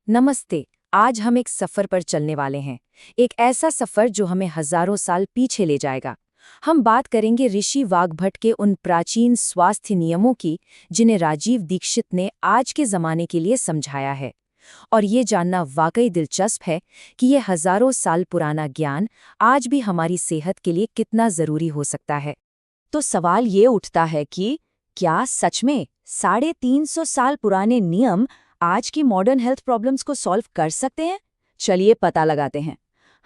नमस्ते। आज हम एक सफर पर चलने वाले हैं। एक ऐसा सफर जो हमें हजारों साल पीछे ले जाएगा। हम बात करेंगे ऋषि वाग्भट के उन प्राचीन स्वास्थ्य नियमों की जिन्हें राजीव दीक्षित ने आज के जमाने के लिए समझाया है। और ये जानना वाकई दिलचस्प है कि ये हजारों साल पुराना ज्ञान आज भी हमारी सेहत के लिए कितना जरूरी हो सकता है। तो सवाल ये उठता है कि क्या सच में 350 साल पुराने नियम आज की मॉडर्न हेल्थ प्रॉब्लम्स को सॉल्व कर सकते हैं? चलिए पता लगाते हैं।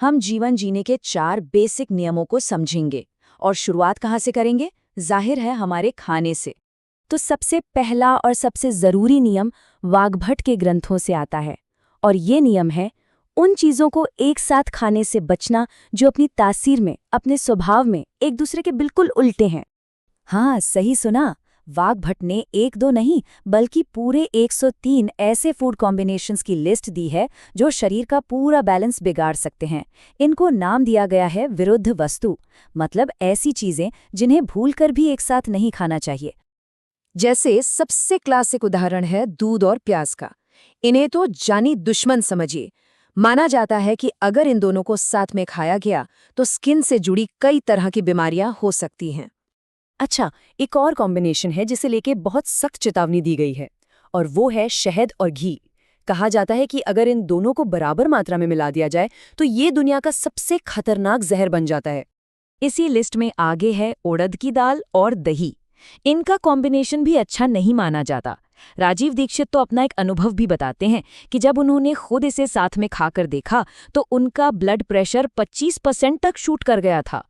हम जीवन जीने के 4 बेसिक नियमों को समझेंगे। और शुरुआत कहाँ से करेंगे? जाहिर है हमारे खाने से। तो सबसे पहला और सबसे ज़रूरी नियम वाग्भट के ग्रंथों से आता है। और ये नियम है उन चीज़ों को एक साथ खाने से बचना जो अपनी तासीर में, अपने स्वभाव में एक दूसरे के बिल्कुल उल्टे हैं। हाँ, सही सुना। वाग्भट ने एक दो नहीं बल्कि पूरे 103 ऐसे फूड कॉम्बिनेशंस की लिस्ट दी है जो शरीर का पूरा बैलेंस बिगाड़ सकते हैं। इनको नाम दिया गया है विरुद्ध वस्तु, मतलब ऐसी चीजें जिन्हें भूलकर भी एक साथ नहीं खाना चाहिए। जैसे सबसे क्लासिक उदाहरण है दूध और प्याज का। इन्हें तो जानी दुश्मन समझिए। माना जाता है कि अगर इन दोनों को साथ में खाया गया तो स्किन से जुड़ी कई तरह की बीमारियां हो सकती हैं। अच्छा, एक और कॉम्बिनेशन है जिसे लेके बहुत सख्त चेतावनी दी गई है, और वो है शहद और घी। कहा जाता है कि अगर इन दोनों को बराबर मात्रा में मिला दिया जाए तो ये दुनिया का सबसे खतरनाक जहर बन जाता है। इसी लिस्ट में आगे है उड़द की दाल और दही। इनका कॉम्बिनेशन भी अच्छा नहीं माना जाता। राजीव दीक्षित तो अपना एक अनुभव भी बताते हैं कि जब उन्होंने खुद इसे साथ में खाकर देखा तो उनका ब्लड प्रेशर 25% तक शूट कर गया था।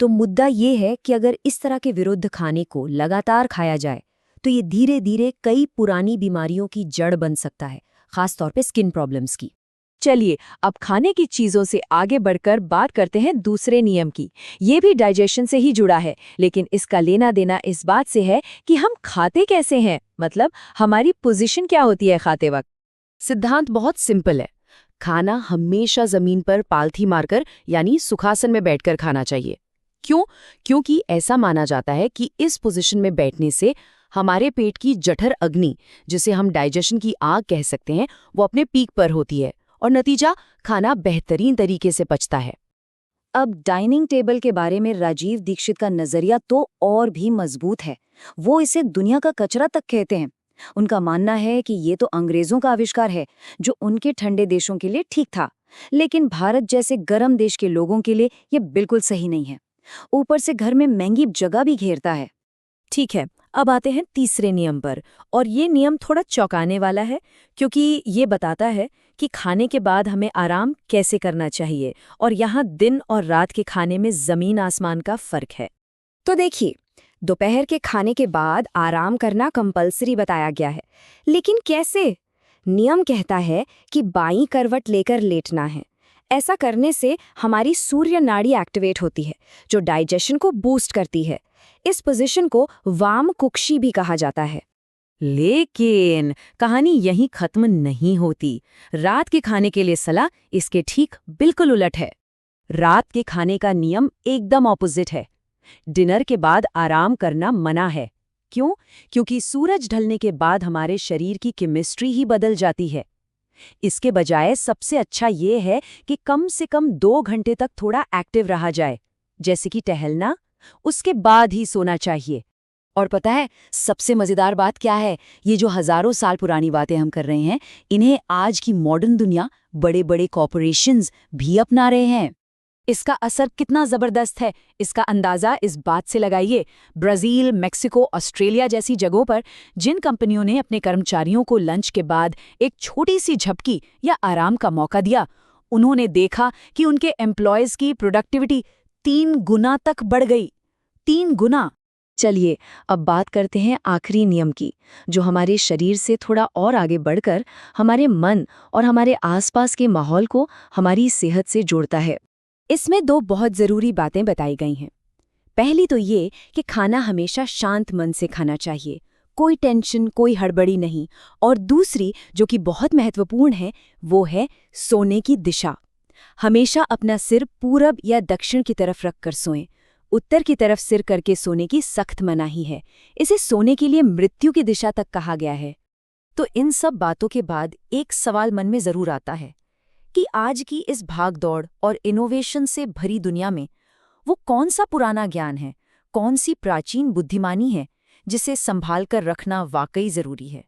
तो मुद्दा ये है कि अगर इस तरह के विरुद्ध खाने को लगातार खाया जाए तो ये धीरे धीरे कई पुरानी बीमारियों की जड़ बन सकता है, खासतौर पे स्किन प्रॉब्लम्स की। चलिए अब खाने की चीजों से आगे बढ़कर बात करते हैं दूसरे नियम की। ये भी डाइजेशन से ही जुड़ा है, लेकिन इसका लेना देना इस बात से है कि हम खाते कैसे हैं, मतलब हमारी पोजीशन क्या होती है खाते वक्त। सिद्धांत बहुत सिंपल है। खाना हमेशा जमीन पर पालथी मारकर यानी सुखासन में बैठकर खाना चाहिए। क्यों? क्योंकि ऐसा माना जाता है कि इस पोजीशन में बैठने से हमारे पेट की जठर अग्नि, जिसे हम डाइजेशन की आग कह सकते हैं, वो अपने पीक पर होती है और नतीजा खाना बेहतरीन तरीके से पचता है। अब डाइनिंग टेबल के बारे में राजीव दीक्षित का नजरिया तो और भी मजबूत है। वो इसे दुनिया का कचरा तक कहते हैं। उनका मानना है कि ये तो अंग्रेजों का आविष्कार है जो उनके ठंडे देशों के लिए ठीक था, लेकिन भारत जैसे गर्म देश के लोगों के लिए ये बिल्कुल सही नहीं है। ऊपर से घर में महंगी जगह भी घेरता है। ठीक है, अब आते हैं तीसरे नियम पर। और ये नियम थोड़ा चौंकाने वाला है, क्योंकि ये बताता है कि खाने के बाद हमें आराम कैसे करना चाहिए, और यहाँ दिन और रात के खाने में जमीन आसमान का फर्क है। तो देखिए, दोपहर के खाने के बाद आराम करना कंपलसरी बताया गया है, लेकिन कैसे? नियम कहता है कि बाईं करवट लेकर लेटना है। ऐसा करने से हमारी सूर्य नाड़ी एक्टिवेट होती है, जो डाइजेशन को बूस्ट करती है। इस पोजीशन को वाम कुक्षी भी कहा जाता है। लेकिन कहानी यहीं खत्म नहीं होती। रात के खाने के लिए सलाह इसके ठीक बिल्कुल उलट है। रात के खाने का नियम एकदम ऑपोजिट है। डिनर के बाद आराम करना मना है। क्यों? क्योंकि सूरज ढलने के बाद हमारे शरीर की केमिस्ट्री ही बदल जाती है। इसके बजाय सबसे अच्छा ये है कि कम से कम 2 घंटे तक थोड़ा एक्टिव रहा जाए, जैसे कि टहलना, उसके बाद ही सोना चाहिए। और पता है सबसे मजेदार बात क्या है? ये जो हजारों साल पुरानी बातें हम कर रहे हैं, इन्हें आज की मॉडर्न दुनिया, बड़े बड़े कॉर्पोरेशंस भी अपना रहे हैं। इसका असर कितना जबरदस्त है, इसका अंदाजा इस बात से लगाइए। ब्राजील, मेक्सिको, ऑस्ट्रेलिया जैसी जगहों पर जिन कंपनियों ने अपने कर्मचारियों को लंच के बाद एक छोटी सी झपकी या आराम का मौका दिया, उन्होंने देखा कि उनके एम्प्लॉयज की प्रोडक्टिविटी 3 गुना तक बढ़ गई। 3 गुना। चलिए अब बात करते हैं आखिरी नियम की, जो हमारे शरीर से थोड़ा और आगे बढ़कर हमारे मन और हमारे आसपास के माहौल को हमारी सेहत से जोड़ता है। इसमें 2 बहुत ज़रूरी बातें बताई गई हैं। पहली तो ये कि खाना हमेशा शांत मन से खाना चाहिए, कोई टेंशन, कोई हड़बड़ी नहीं। और दूसरी, जो कि बहुत महत्वपूर्ण है, वो है सोने की दिशा। हमेशा अपना सिर पूरब या दक्षिण की तरफ रखकर सोएं। उत्तर की तरफ सिर करके सोने की सख्त मनाही है। इसे सोने के लिए मृत्यु की दिशा तक कहा गया है। तो इन सब बातों के बाद एक सवाल मन में ज़रूर आता है कि आज की इस भागदौड़ और इनोवेशन से भरी दुनिया में वो कौन सा पुराना ज्ञान है, कौन सी प्राचीन बुद्धिमानी है जिसे संभाल कर रखना वाकई ज़रूरी है।